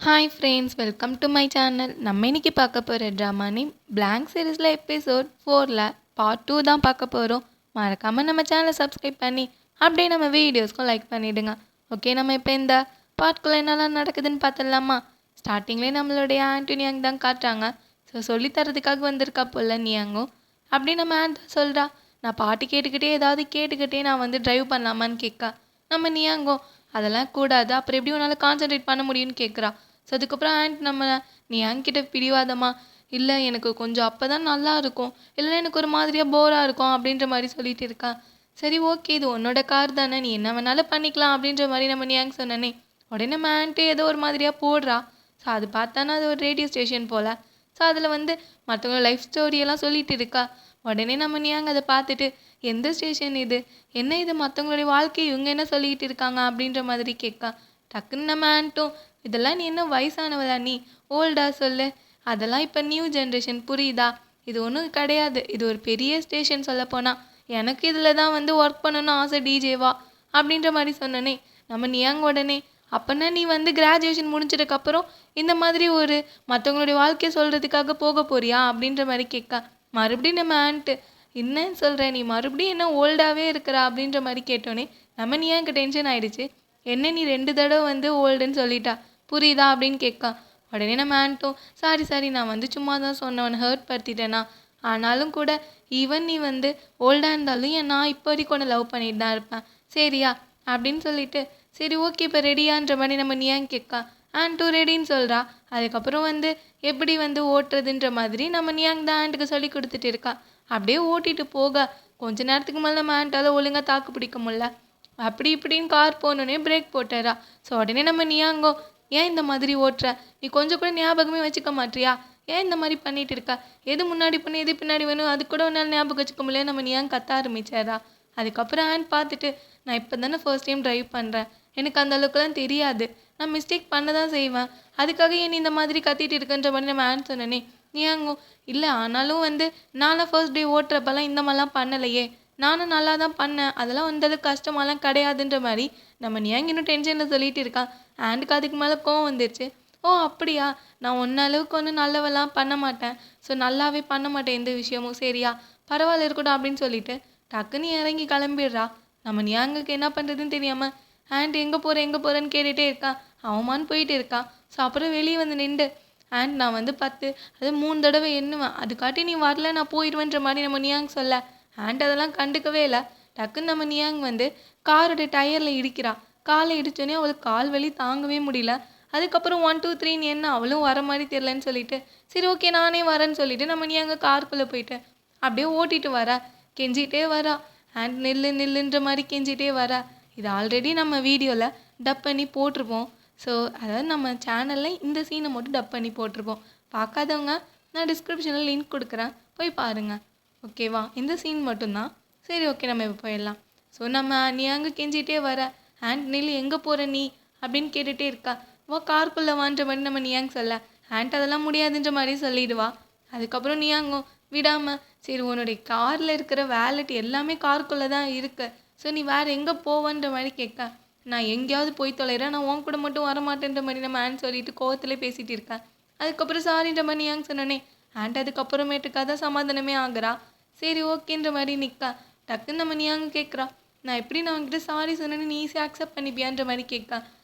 Hi friends, welcome to my channel. நம்ம இன்னைக்கு பார்க்க போகிற ட்ராமா நேம் பிளாங்க் சீரீஸில் எபிசோட் 4ல் பார்ட் 2 தான் பார்க்க போகிறோம். மறக்காமல் நம்ம சேனலை சப்ஸ்கிரைப் பண்ணி அப்படியே நம்ம வீடியோஸ்க்கும் லைக் பண்ணிவிடுங்க. ஓகே, நம்ம இப்போ இந்த பார்ட்குள்ளே என்னெல்லாம் நடக்குதுன்னு பார்த்துடலாமா? ஸ்டார்டிங்லேயே நம்மளுடைய ஆண்டி நியாங் தான் காட்டுறாங்க. ஸோ சொல்லித்தரதுக்காக வந்திருக்கா போல நியாங்கும். அப்படி நம்ம ஆண்ட் சொல்கிறா, நான் பாட்டு கேட்டுக்கிட்டே நான் வந்து ட்ரைவ் பண்ணலாமான்னு கேட்கா. நம்ம நியாங்கோ அதெல்லாம் கூடாது, அப்புறம் எப்படி உன்னால் கான்சென்ட்ரேட் பண்ண முடியும்னு கேட்குறா. ஸோ அதுக்கப்புறம் ஆண்ட் நம்ம நீ என்கிட்ட பிடிவாதமா, இல்லை எனக்கு கொஞ்சம் அப்போ தான் நல்லா இருக்கும், இல்லைன்னா எனக்கு ஒரு மாதிரியாக போராக இருக்கும் அப்படின்ற மாதிரி சொல்லிட்டு இருக்கா. சரி ஓகே, இது உன்னோட கார் தானே, நீ என்ன வேணாலும் பண்ணிக்கலாம் அப்படின்ற மாதிரி நம்ம நியாங் சொன்னனே. உடனே நம்ம ஆண்ட்டு ஏதோ ஒரு மாதிரியாக போடுறா. ஸோ அது பார்த்தானா அது ஒரு ரேடியோ ஸ்டேஷன் போல். ஸோ அதில் வந்து மற்றவங்க லைஃப் ஸ்டோரியெல்லாம் சொல்லிட்டு இருக்கா. உடனே நம்ம நியாங் அதை பார்த்துட்டு, எந்த ஸ்டேஷன் இது, என்ன இது மற்றவங்களுடைய வாழ்க்கை இவங்க என்ன சொல்லிக்கிட்டு இருக்காங்க அப்படின்ற மாதிரி கேட்கா. டக்குன்னு நம்ம ஆண்ட்டும், இதெல்லாம் நீ என்ன வயசானவளா, நீ ஓல்டா சொல்லு, அதெல்லாம் இப்போ நியூ ஜென்ரேஷன் புரியுதா, இது ஒன்றும் கிடையாது, இது ஒரு பெரிய ஸ்டேஷன் சொல்லப்போனால், எனக்கு இதில் தான் வந்து ஒர்க் பண்ணணும்னு ஆசை டிஜேவா அப்படின்ற மாதிரி சொன்னனே. நம்ம நியாங் உடனே, அப்போனா நீ வந்து கிராஜுவேஷன் முடிஞ்சதுக்கப்புறம் இந்த மாதிரி ஒரு மற்றவங்களுடைய வாழ்க்கையை சொல்கிறதுக்காக போக போறியா அப்படின்ற மாதிரி கேட்கா. மறுபடியும் நம்ம ஆண்ட்டு, என்னன்னு சொல்கிற, நீ மறுபடியும் என்ன ஓல்டாகவே இருக்கிறா அப்படின்ற மாதிரி கேட்டோன்னே நம்ம நியாங்க்கு டென்ஷன் ஆயிடுச்சு. என்ன நீ 2 தடவை வந்து ஓல்டுன்னு சொல்லிட்டா, புரியுதா அப்படின்னு கேட்கா. உடனே நம்ம ஆண்ட்டும், சாரி நான் வந்து சும்மா தான் சொன்னேன், உன்னை ஹர்ட் படுத்திட்டேனா, ஆனாலும் கூட ஈவன் நீ வந்து ஓல்டாக இருந்தாலும் நான் இப்போ வரைக்கும் உன்னை லவ் பண்ணிட்டு தான் இருப்பேன், சரியா அப்படின்னு சொல்லிட்டு, சரி ஓகே இப்போ ரெடியான்ற மாதிரி நம்ம நியாங் கேட்கா. ஆண்ட்டும் ரெடின்னு சொல்கிறா. அதுக்கப்புறம் வந்து எப்படி வந்து ஓட்டுறதுன்ற மாதிரி நம்ம நியாங் தான் ஆண்ட்டுக்கு சொல்லி கொடுத்துட்டு இருக்கா. அப்படியே ஓட்டிட்டு போக கொஞ்ச நேரத்துக்கு மேலே நம்ம ஆண்ட்டால் ஒழுங்காக தாக்கு பிடிக்க முடியல. அப்படி இப்படின்னு கார் போனோடனே பிரேக் போட்டுறா. ஸோ உடனே நம்ம நியாங்கோ, ஏன் இந்த மாதிரி ஓட்டுற, நீ கொஞ்சம் கூட ஞாபகமே வச்சுக்க மாட்டியா, ஏன் இந்த மாதிரி பண்ணிட்டு இருக்கா, எது முன்னாடி பண்ணு எது பின்னாடி வேணும் அது கூட உன்னால் ஞாபகம் வச்சுக்க முடியல நம்ம நியாங் கத்த ஆரம்பிச்சாரா. அதுக்கப்புறம் ஆண்ட் பார்த்துட்டு, நான் இப்போ தானே ஃபர்ஸ்ட் டைம் ட்ரைவ் பண்ணுறேன், எனக்கு அந்த அளவுக்குலாம் தெரியாது, நான் மிஸ்டேக் பண்ண தான் செய்வேன், அதுக்காக ஏன் நீ இந்த மாதிரி கத்திட்டு இருக்குன்ற மாதிரி நம்ம ஆண்ட் சொன்னனே. நியாங்கோ, இல்லை ஆனாலும் வந்து நான்லாம் ஃபர்ஸ்ட் டே ஓட்டுறப்பெல்லாம் இந்த மாதிரிலாம் பண்ணலையே, நானும் நல்லா தான் பண்ணேன், அதெல்லாம் வந்தது கஷ்டமாலாம் கிடையாதுன்ற மாதிரி நம்ம நியாங் இன்னும் டென்ஷனில் சொல்லிட்டு இருக்கான். ஆண்டுக்கு அதுக்கு மேலே கோவம் வந்துருச்சு. ஓ அப்படியா, நான் ஒன்ன அளவுக்கு ஒன்றும் நல்லவெல்லாம் பண்ண மாட்டேன், ஸோ நல்லாவே பண்ண மாட்டேன் எந்த விஷயமும், சரியா பரவாயில்ல இருக்கட்டும் அப்படின்னு சொல்லிட்டு டக்குன்னு இறங்கி கிளம்பிடுறா. நம்ம நியாங்குக்கு என்ன பண்ணுறதுன்னு தெரியாமல் ஆண்ட் எங்கே போகிறேன்னு கேட்டுகிட்டே இருக்கா. அவமான்னு போயிட்டு இருக்கா. ஸோ அப்புறம் வெளியே வந்து நின்று, ஆண்ட் நான் வந்து 10 அது 3 தடவை எண்ணுவேன், அதுக்காட்டி நீ வரல நான் போயிடுவேன்ற மாதிரி நம்ம நியாங் சொல்ல, ஆண்ட் அதெல்லாம் கண்டுக்கவே இல்லை. டக்குன்னு நம்ம நியாங் வந்து காரோட டயரில் இடிக்கிறா. காலை இடிச்சோடனே அவளுக்கு கால் வலி தாங்கவே முடியல. அதுக்கப்புறம் 1 2 3 என்ன அவளும் வர மாதிரி தெரிலன்னு சொல்லிட்டு, சரி ஓகே நானே வரேன்னு சொல்லிட்டு நம்ம நியாங்க காருக்குள்ளே போயிட்டு அப்படியே ஓட்டிட்டு வரா. கெஞ்சிட்டே வரா. ஆண்ட் நில்லு நில்லுன்ற மாதிரி கெஞ்சிட்டே வரா. இது ஆல்ரெடி நம்ம வீடியோவில் டப் பண்ணி போட்டிருப்போம். ஸோ அதாவது நம்ம சேனலில் இந்த சீனை மட்டும் டப் பண்ணி போட்டிருப்போம். பார்க்காதவங்க நான் டிஸ்கிரிப்ஷனில் லிங்க் கொடுக்குறேன், போய் பாருங்கள். ஓகேவா, இந்த சீன் மட்டும்தான். சரி ஓகே, நம்ம இப்போ போயிடலாம். ஸோ நம்ம நியாங்க கெஞ்சிட்டே வர, ஆண்ட் நில் எங்கே போகிற நீ அப்படின்னு கேட்டுகிட்டே இருக்கா. வா காருக்குள்ளே வான்ற மாதிரி நம்ம நியாங் சொல்ல, ஆண்ட் அதெல்லாம் முடியாதுன்ற மாதிரி சொல்லிடுவா. அதுக்கப்புறம் நியாங்கும் விடாமல், சரி உன்னுடைய காரில் இருக்கிற வேலட் எல்லாமே காருக்குள்ளே தான் இருக்கு, ஸோ நீ வேறு எங்கே போவன்ற மாதிரி கேட்க, நான் எங்கேயாவது போய் தொலைகிறேன், நான் உன் கூட மட்டும் வரமாட்டேன்ற மாதிரி நம்ம ஆண்ட் சொல்லிட்டு கோவத்திலே பேசிகிட்டு இருக்கேன். அதுக்கப்புறம் சாரின்ற மாதிரி நியாங் சொன்னோன்னே ஆண்ட் அதுக்கப்புறமேட்டுக்காக தான் சமாதானமே ஆகுறா. சரி ஓகேன்ற மாதிரி நிற்கா. டக்குன்னு நம்ம நியாங்க கேட்குறா, நான் உன்கிட்ட சாரி சொன்னேன்னு நீ ஈஸியாக அக்செப்ட் பண்ணிப்பியான்ற மாதிரி கேட்கா.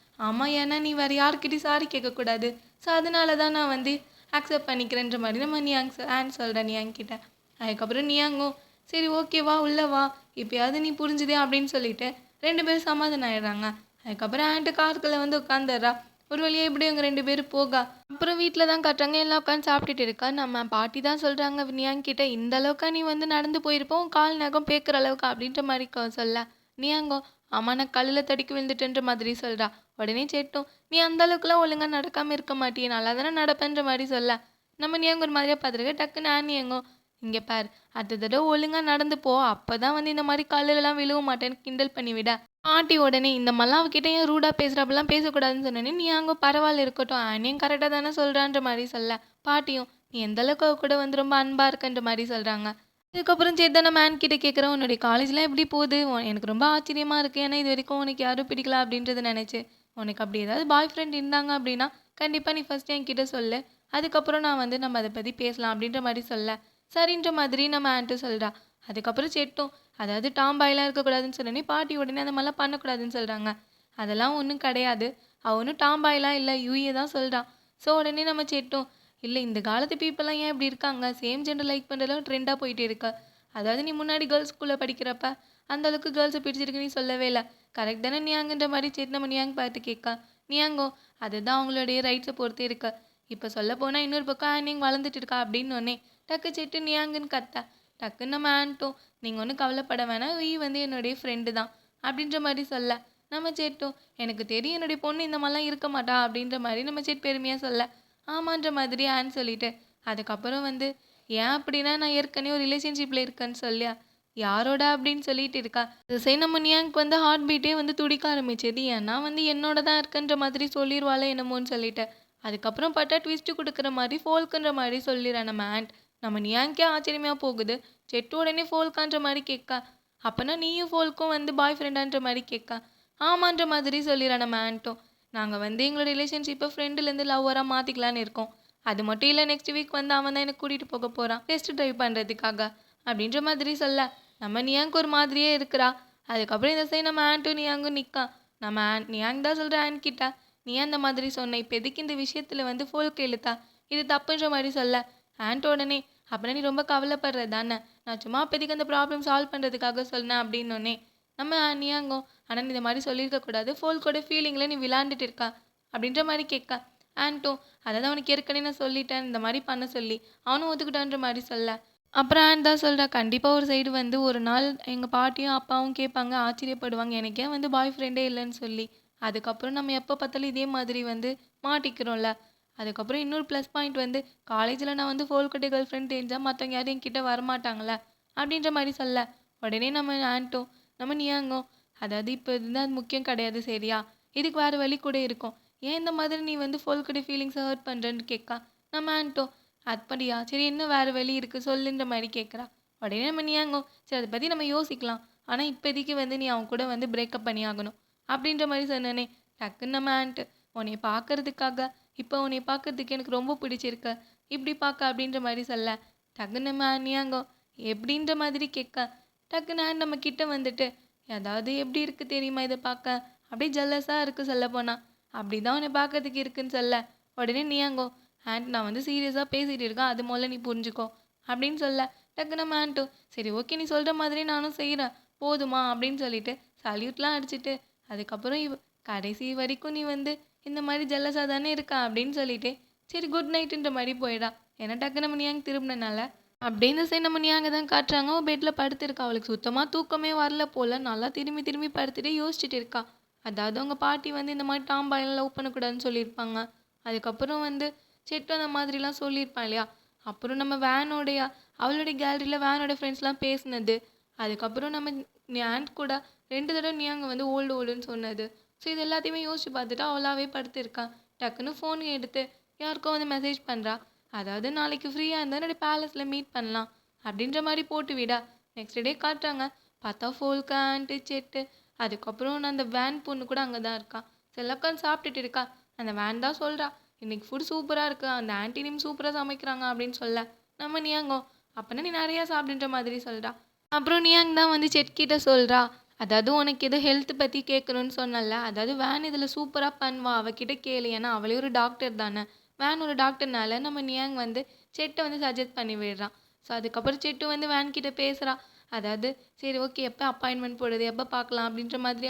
ஆமாம், ஏன்னா நீ வேறு யார்கிட்டையும் சாரி கேட்கக்கூடாது, ஸோ அதனால தான் நான் வந்து அக்செப்ட் பண்ணிக்கிறேன்ற மாதிரி நம்ம நியாங் ஆண்ட் சொல்கிறேன் நியாங்கிட்ட. அதுக்கப்புறம் நியாங்கும், சரி ஓகேவா உள்ளே வா, இப்போயாவது நீ புரிஞ்சுதே அப்படின்னு சொல்லிட்டு 2 பேரும் சமாதானம் ஆயிடுறாங்க. அதுக்கப்புறம் ஆண்ட்டு காருக்குள்ளே வந்து உட்காந்துடுறா. ஒரு வழியாக இப்படி இவங்க 2 பேரும் போக, அப்புறம் வீட்டில் தான் காட்டுறாங்க, எல்லாம் உட்காந்து சாப்பிட்டுட்டு இருக்கா. நம்ம பாட்டி தான் சொல்கிறாங்க நியாங்கிட்ட, இந்த அளவுக்கா நீ வந்து நடந்து போயிருப்போம், கால் நகம் பேக்கிற அளவுக்கு அப்படின்ற மாதிரி சொல்ல, நியாங்கோ ஆமாம் நான் கல்லில் தடிக்கு விழுந்துட்டுன்ற மாதிரி சொல்கிறா. உடனே சேட்டும், நீ அந்த அளவுக்குலாம் ஒழுங்காக நடக்காமல் இருக்க மாட்டியே, நல்லா தானே நடப்பேன்ற மாதிரி சொல்ல, நம்ம நியாங்க ஒரு மாதிரியாக பார்த்துருக்க. டக்குன்னு நியாங்கோ, இங்கே பார், அடுத்த தடவை ஒழுங்காக நடந்து போ, அப்போ தான் வந்து இந்த மாதிரி கல்லுலலாம் விழுவ மாட்டேன்னு கிண்டல் பண்ணிவிட. பாட்டி உடனே, இந்த மாதிரிலாம் அவகிட்ட ஏன் ரூடாக பேசுகிறப்பெல்லாம் பேசக்கூடாதுன்னு சொன்னேனே, நீ அங்கே பரவாயில்ல இருக்கட்டும், ஆனியும் கரெக்டாக தானே சொல்கிறான்ற மாதிரி சொல்ல, பாட்டியும் நீ எந்த அளவுக்கு அவ கூட வந்து ரொம்ப அன்பாக இருக்கன்ற மாதிரி சொல்கிறாங்க. இதுக்கப்புறம் சரி தான், நம்ம மேன் கிட்ட கேட்குறேன், உன்னுடைய காலேஜ்லாம் எப்படி போகுது, எனக்கு ரொம்ப ஆச்சரியமாக இருக்குது, ஏன்னா இது வரைக்கும் உனக்கு யாரும் பிடிக்கல அப்படின்றத நினச்சி, உனக்கு அப்படி ஏதாவது பாய் ஃப்ரெண்ட் இருந்தாங்க அப்படின்னா கண்டிப்பாக நீ ஃபஸ்ட்டு என்கிட்ட சொல்லு, அதுக்கப்புறம் நான் வந்து நம்ம அதை பற்றி பேசலாம் அப்படின்ற மாதிரி சொல்ல, சரின்ற மாதிரி நம்ம ஆன்ட்டு சொல்கிறா. அதுக்கப்புறம் செட்டும், அதாவது டாம் பாய்லாம் இருக்கக்கூடாதுன்னு சொன்னோடனே பாட்டி உடனே அந்த மாதிரிலாம் பண்ணக்கூடாதுன்னு சொல்கிறாங்க. அதெல்லாம் ஒன்றும் கிடையாது, அவ ஒன்றும் டாம் பாய்லாம் இல்லை, யூஏ தான் சொல்கிறான். ஸோ உடனே நம்ம செட்டும், இல்லை இந்த காலத்து பீப்புளெலாம் ஏன் இப்படி இருக்காங்க, சேம் ஜெண்டர் லைக் பண்ணுறதுலாம் ட்ரெண்டாக போயிட்டு இருக்கு. அதாவது நீ முன்னாடி கேர்ள்ஸ் ஸ்கூலில் படிக்கிறப்ப அந்த அளவுக்கு கேர்ள்ஸை பிடிச்சிருக்கு நீ சொல்லவே இல்லை, கரெக்ட் தானே நியாங்கன்ற மாதிரி செட் நம்ம நியாங் பார்த்து கேட்க, நியாங்கோ அதுதான் அவங்களுடைய ரைட்ஸை பொறுத்து இருக்கு. இப்போ சொல்ல போனால் இன்னொரு பக்கம் ஆனிங் வளர்ந்துட்டு இருக்கா அப்படின்னோடனே டக்கு செட்டு நியாங்குன்னு கத்த, டக்குன்னு நம்ம ஆன்ட்டும் நீங்கள் ஒன்றும் கவலைப்பட வேணாம், வந்து என்னுடைய ஃப்ரெண்டு தான் அப்படின்ற மாதிரி சொல்ல, நம்ம செட்டும் எனக்கு தெரியும் என்னுடைய பொண்ணு இந்த மாதிரிலாம் இருக்க மாட்டா அப்படின்ற மாதிரி நம்ம செட் பெருமையாக சொல்ல, ஆமான்ற மாதிரி ஆன் சொல்லிட்டு அதுக்கப்புறம் வந்து ஏன் அப்படின்னா நான் ஏற்கனவே ஒரு ரிலேஷன்ஷிப்பில் இருக்கேன்னு சொல்லியா, யாரோட அப்படின்னு சொல்லிட்டு இருக்கா. திசை நம்ம நியாங்க்கு வந்து ஹார்ட் பீட்டே வந்து துடிக்க ஆரம்பிச்சது, ஏன்னா வந்து என்னோட தான் இருக்குன்ற மாதிரி சொல்லிடுவாளே என்னமோன்னு சொல்லிட்டு. அதுக்கப்புறம் பார்த்தா ட்விஸ்ட்டு கொடுக்குற மாதிரி ஃபோல்க்குன்ற மாதிரி சொல்லிடுறேன் நம்ம ஆண்ட். நம்ம நியாங்கே ஆச்சரியமாக போகுது, செட்டு உடனே ஃபோல்கான்ற மாதிரி கேட்கா, அப்போனா நீயும் ஃபோல்க்கும் வந்து பாய் ஃப்ரெண்டான்ற மாதிரி கேட்கா, ஆமான்ற மாதிரி சொல்லிடுறேன் நம்ம ஆண்ட்டும். நாங்கள் வந்து எங்களோட ரிலேஷன்ஷிப்பை ஃப்ரெண்டுலேருந்து லவ்வராக மாற்றிக்கலான்னு இருக்கோம். அது மட்டும் இல்லை, நெக்ஸ்ட் வீக் வந்து அவன் தான் எனக்கு கூட்டிகிட்டு போக போகிறான் டெஸ்ட் ட்ரைவ் பண்ணுறதுக்காக அப்படின்ற மாதிரி சொல்ல, நம்ம நியாங்க்கு ஒரு மாதிரியே இருக்கிறா. அதுக்கப்புறம் இந்த சைடு நம்ம ஆண்ட்டும் நியாங்கும் நிற்கான். நம்ம நியாங் தான் சொல்கிற ஆண்ட் கிட்ட, நீ அந்த மாதிரி சொன்ன, இப்போ எதுக்கு இந்த விஷயத்தில் வந்து ஃபோல்க்கு இழுத்தா, இது தப்புன்ற மாதிரி சொல்ல, ஆண்ட் உடனே அப்புறம் நீ ரொம்ப கவலைப்படுறது தானே, நான் சும்மா அப்போதைக்கு அந்த ப்ராப்ளம் சால்வ் பண்ணுறதுக்காக சொன்னேன் அப்படின்னோடனே நம்ம நியாங்கோ, ஆனால் நீ இந்த மாதிரி சொல்லியிருக்கக்கூடாது, ஃபோல்க்கோட ஃபீலிங்கில் நீ விளாண்டுட்டு இருக்கா அப்படின்ற மாதிரி கேட்க, ஆண்ட்டும் அதாவது அவனுக்கு ஏற்கனவே நான் சொல்லிட்டேன் இந்த மாதிரி பண்ண சொல்லி, அவனும் ஒத்துக்கிட்டான்ற மாதிரி சொல்ல, அப்புறம் ஆண்ட் தான் சொல்கிறா, கண்டிப்பாக ஒரு சைடு வந்து ஒரு நாள் எங்கள் பாட்டியும் அப்பாவும் கேட்பாங்க, ஆச்சரியப்படுவாங்க எனக்கே வந்து பாய் ஃப்ரெண்டே இல்லைன்னு சொல்லி. அதுக்கப்புறம் நம்ம எப்போ பார்த்தாலும் இதே மாதிரி வந்து மாட்டிக்கிறோம்ல. அதுக்கப்புறம் இன்னொரு ப்ளஸ் பாயிண்ட் வந்து காலேஜில் நான் வந்து ஃபோல்கட்டே கேர்ள் ஃப்ரெண்ட் தெரிஞ்சால் மற்றவங்க யாரும் என்கிட்ட வரமாட்டாங்களே அப்படின்ற மாதிரி சொல்ல, உடனே நம்ம ஆண்ட்டும் நம்ம நியாங்கோ, அதாவது இப்போ இதுதான் முக்கியம் கிடையாது சரியா, இதுக்கு வேறு வழி கூட இருக்கும், ஏன் இந்த மாதிரி நீ வந்து ஃபோல்கட்டே ஃபீலிங்ஸை ஹர்ட் பண்ணுறேன்னு கேட்கா. நம்ம ஆண்ட்டும் அப்படியா சரி என்ன வேறு வழி இருக்குது சொல்லுன்ற மாதிரி கேட்குறா. உடனே நம்ம நியாங்கோ, சரி அதை பற்றி நம்ம யோசிக்கலாம், ஆனால் இப்போதைக்கு வந்து நீ அவன் கூட வந்து பிரேக்கப் பண்ணி ஆகணும் அப்படின்ற மாதிரி சொன்னனே, டக்குன்னு நம்ம ஆண்ட்டு உன்னை பார்க்கறதுக்காக, இப்போ உன்னை பார்க்கறதுக்கு எனக்கு ரொம்ப பிடிச்சிருக்கு, இப்படி பார்க்க அப்படின்ற மாதிரி சொல்ல, டக்குன்னு நம்ம நியாங்கோ எப்படின்ற மாதிரி கேட்க, டக்குன்னு ஆண்ட் நம்ம கிட்ட வந்துட்டு அதாவது எப்படி இருக்குது தெரியுமா இதை பார்க்க, அப்படியே ஜல்லஸாக இருக்குது சொல்ல போனால், அப்படி தான் உன்னை பார்க்கறதுக்கு இருக்குன்னு சொல்ல, உடனே நியாங்கோ ஆண்ட் நான் வந்து சீரியஸாக பேசிகிட்டு இருக்கேன், அது முதல்ல நீ புரிஞ்சுக்கோ அப்படின்னு சொல்ல, டக்கு நம்ம ஆண்ட்டும் சரி ஓகே நீ சொல்கிற மாதிரி நானும் செய்கிறேன் போதுமா அப்படின்னு சொல்லிட்டு சல்யூட்லாம் அடிச்சுட்டு, அதுக்கப்புறம் கடைசி வரைக்கும் நீ வந்து இந்த மாதிரி ஜல்லஸாக தானே இருக்கா அப்படின்னு சொல்லிட்டு சரி குட் நைட்டுன்ற மாதிரி போயிடா. ஏன்னா டக்கு நம்ம நியாங்க திரும்பினால அப்படின்னு சரி நம்ம நியாங்க தான் காட்டுறாங்க, அவள் பெட்டில் படுத்திருக்கா, அவளுக்கு சுத்தமாக தூக்கமே வரல போல், நல்லா திரும்பி திரும்பி படுத்துட்டு யோசிச்சுட்டு இருக்கா. அதாவது அவங்க பாட்டி வந்து இந்த மாதிரி டாம் பாயெல்லாம் லவ் பண்ணக்கூடாதுன்னு சொல்லியிருப்பாங்க. அதுக்கப்புறம் வந்து செட்டு அந்த மாதிரிலாம் சொல்லியிருப்பான் இல்லையா. அப்புறம் நம்ம வேனோடைய அவளுடைய கேலரியில் வேனோட ஃப்ரெண்ட்ஸ்லாம் பேசினது, அதுக்கப்புறம் நம்ம ஆண்ட் கூட 2 தடவை நியாங்க வந்து ஓல்டுன்னு சொன்னது. ஸோ இது எல்லாத்தையுமே யோசிச்சு பார்த்துட்டு அவளாவே படுத்திருக்கான். டக்குன்னு ஃபோன் எடுத்து யாருக்கோ வந்து மெசேஜ் பண்ணுறா, அதாவது நாளைக்கு ஃப்ரீயாக இருந்தால் என்னுடைய பேலஸில் மீட் பண்ணலாம் அப்படின்ற மாதிரி போட்டு விடா. நெக்ஸ்ட் டே காட்டுறாங்க, பார்த்தா ஃபோல்க்கு ஆண்ட்டு செட்டு, அதுக்கப்புறம் நான் அந்த வேன் பொண்ணு கூட அங்கே தான் இருக்கா. செல்லக்கான் சாப்பிட்டுட்டு இருக்கா. அந்த வேன் தான் சொல்கிறா, இன்றைக்கி ஃபுட் சூப்பராக இருக்குது, அந்த ஆன்ட்டி நேம் சூப்பராக சமைக்கிறாங்க அப்படின்னு சொல்ல, நம்ம நியாங்கோ அப்போனா நீ நிறையா சாப்பிடுன்ற மாதிரி சொல்கிறா. அப்புறம் நியாங் தான் வந்து செட்கிட்ட சொல்கிறா, அதாவது உனக்கு எதோ ஹெல்த் பற்றி கேட்கணும்னு சொன்னல, அதாவது வேன் இதில் சூப்பராக பண்ணுவா, அவகிட்ட கேளு, ஏன்னா அவளே ஒரு டாக்டர் தானே. வேன் ஒரு டாக்டர்னால நம்ம நியாங் வந்து செட்டை வந்து சஜஸ்ட் பண்ணி விடுறான். ஸோ அதுக்கப்புறம் செட்டு வந்து வேன் கிட்ட பேசுகிறா, அதாவது சரி ஓகே எப்போ அப்பாயின்மெண்ட் போடுறது எப்போ பார்க்கலாம் அப்படின்ற மாதிரி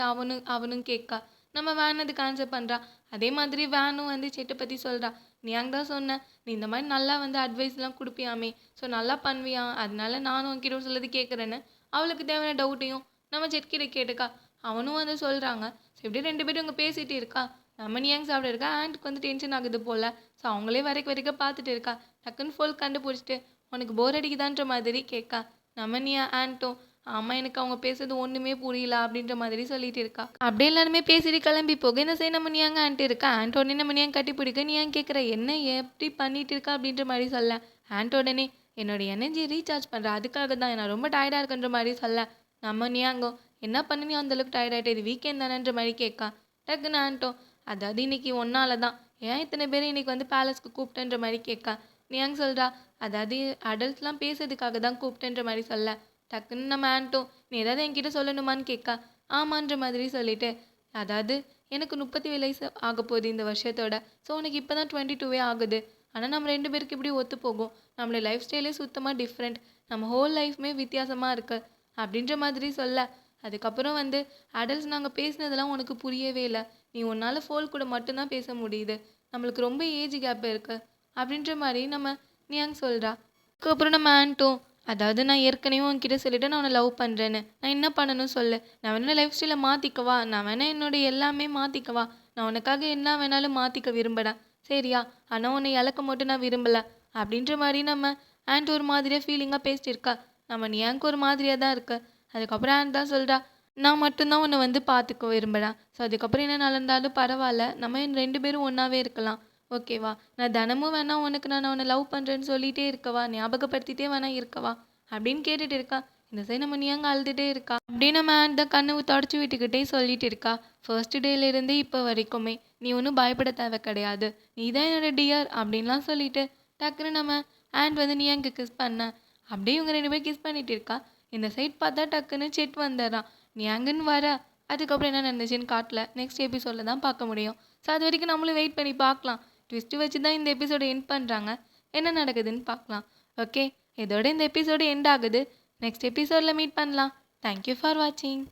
அவனும் கேட்கா. நம்ம வேன் அதுக்கு ஆன்சர் பண்ணுறா. அதே மாதிரி வேனும் வந்து செட்டை பற்றி சொல்கிறா, நியாங் தான் சொன்னேன் நீ இந்த மாதிரி நல்லா வந்து அட்வைஸ்லாம் கொடுப்பியாமே, ஸோ நல்லா பண்ணுவியா, அதனால நானும் உன்கிட்ட சொல்லது கேட்குறேன்னு அவளுக்கு தேவையான டவுட்டையும் நம்ம செட்கிட்ட கேட்டுக்கா. அவனும் வந்து சொல்கிறாங்க. ஸோ இப்படி 2 பேரும் இங்கே பேசிகிட்டு இருக்கா. நம்ம நியாங் சாப்பிட இருக்கா, ஆண்ட்க்கு வந்து டென்ஷன் ஆகுது போல். ஸோ அவங்களே வரைக்கும் பார்த்துட்டு இருக்கா. டக்குன்னு ஃபோல் கண்டுபிடிச்சிட்டு உனக்கு போர் அடிக்குதான்ற மாதிரி கேட்கா. நம்ம ஆண்ட்டும் ஆமாம் எனக்கு அவங்க பேசுறது ஒன்றுமே புரியல அப்படின்ற மாதிரி சொல்லிட்டு இருக்கா. அப்படியே எல்லாருமே பேசிட்டு கிளம்பி போக இந்த சைடு நம்ம நியாங்க ஆண்ட் இருக்கா. ஆண்ட் உடனே நம்ம நியாங்க கட்டி பிடிக்க, நியாங்க கேட்குற என்ன எப்படி பண்ணிட்டு இருக்கா அப்படின்ற மாதிரி சொல்ல, ஆண்ட் உடனே என்னோட எனர்ஜி ரீசார்ஜ் பண்ணுற அதுக்காக தான் நான் ரொம்ப டயர்டாக இருக்குன்ற மாதிரி சொல்ல, நம்ம நியாங்கோ என்ன பண்ணி நீ அந்தளவுக்கு டயர்ட் ஆகிட்டு இது வீக்கெண்ட் தானேன்ற மாதிரி கேட்கா. டக்குன்னு ஆண்ட்டும் அதாவது இன்னைக்கு ஒன்னால தான் ஏன் இத்தனை பேர் இன்னைக்கு வந்து பேலஸ்க்கு கூப்பிட்டேன்ற மாதிரி கேட்க நியாங் சொல்கிறா, அதாவது அடல்ட்ஸ்லாம் பேசுறதுக்காக தான் கூப்பிட்டேன்ற மாதிரி சொல்ல டக்குன்னு நம்ம ஆன்ட்டும் நீ ஏதாவது என்கிட்ட சொல்லணுமான்னு கேட்க ஆமான்ற மாதிரி சொல்லிட்டு அதாவது எனக்கு 37 வயசு ஆக போகுது இந்த வருஷத்தோட. ஸோ உனக்கு இப்போ தான் 22 ஆகுது. ஆனால் நம்ம 2 பேருக்கு இப்படி ஒத்து போகும். நம்மளோட லைஃப் ஸ்டைலே சுத்தமாக டிஃப்ரெண்ட். நம்ம ஹோல் லைஃப்மே வித்தியாசமாக இருக்கு அப்படின்ற மாதிரி சொல்ல அதுக்கப்புறம் வந்து அடல்ட்ஸ் நாங்கள் பேசினதெல்லாம் உனக்கு புரியவே இல்லை. நீ உன்னால் ஃபோல் கூட மட்டும்தான் பேச முடியுது. நம்மளுக்கு ரொம்ப ஏஜ் கேப் இருக்கு அப்படின்ற மாதிரி நம்ம நியாங் சொல்கிறா. அதுக்கப்புறம் நம்ம ஆன்ட்டும் அதாவது நான் ஏற்கனவே உன்கிட்ட சொல்லிட்டு நான் உன்னை லவ் பண்ணுறேன்னு நான் என்ன பண்ணணும் சொல்லு. நான் வேணா லைஃப் ஸ்டைலை மாற்றிக்கவா, நான் வேணா என்னோட எல்லாமே மாற்றிக்கவா, நான் உனக்காக என்ன வேணாலும் மாற்றிக்க விரும்புகிறேன் சரியா, ஆனால் உன்னை இழக்க மட்டும் நான் விரும்பலை அப்படின்ற மாதிரி நம்ம ஆண்ட் ஒரு மாதிரியாக ஃபீலிங்காக பேசிட்டு இருக்கா. நம்ம நியாங்க்கு ஒரு மாதிரியாக தான் இருக்கு. அதுக்கப்புறம் ஆண்ட் தான் சொல்கிறா, நான் மட்டும்தான் உன்னை வந்து பார்த்துக்க விரும்புகிறேன். ஸோ அதுக்கப்புறம் என்ன நடந்தாலும் பரவாயில்ல, நம்ம 2 பேரும் ஒன்றாவே இருக்கலாம் ஓகேவா. நான் தினமும் வேணா உனக்கு நான் உன்னை லவ் பண்ணுறேன்னு சொல்லிகிட்டே இருக்கவா, ஞாபகப்படுத்திட்டே வேணா இருக்கவா அப்படின்னு கேட்டுட்டு இருக்கா. இந்த சைடு நம்ம நியாங்க அழுதுகிட்டே இருக்கா. அப்படியே நம்ம ஆண்ட் தான் கண்ணை தொடச்சி விட்டுக்கிட்டே சொல்லிட்டு இருக்கா, ஃபர்ஸ்ட் டேலேருந்தே இப்போ வரைக்குமே நீ ஒன்றும் பயப்பட தேவை கிடையாது, நீ தான் என்னோட டியர் அப்படின்லாம் சொல்லிட்டு டக்குன்னு நம்ம ஆண்ட் வந்து நியாங்க கிஸ் பண்ண அப்படியே இவங்க 2 பேரும் கிஸ் பண்ணிட்டு இருக்கா. இந்த சைட் பார்த்தா டக்குன்னு செட் வந்துடுறான். நியாங்கன்னு வர அதுக்கப்புறம் என்ன நடந்துச்சுன்னு காட்டல. நெக்ஸ்ட் எபிசோடில் தான் பார்க்க முடியும். ஸோ அது வரைக்கும் நம்மளும் வெயிட் பண்ணி பார்க்கலாம். ட்விஸ்ட்டு வச்சு தான் இந்த எபிசோட எண்ட் பண்ணுறாங்க. என்ன நடக்குதுன்னு பார்க்கலாம். ஓகே, இதோட இந்த எபிசோடு எண்ட் ஆகுது. நெக்ஸ்ட் எபிசோடில் மீட் பண்ணலாம். தேங்க்யூ ஃபார் வாட்சிங்.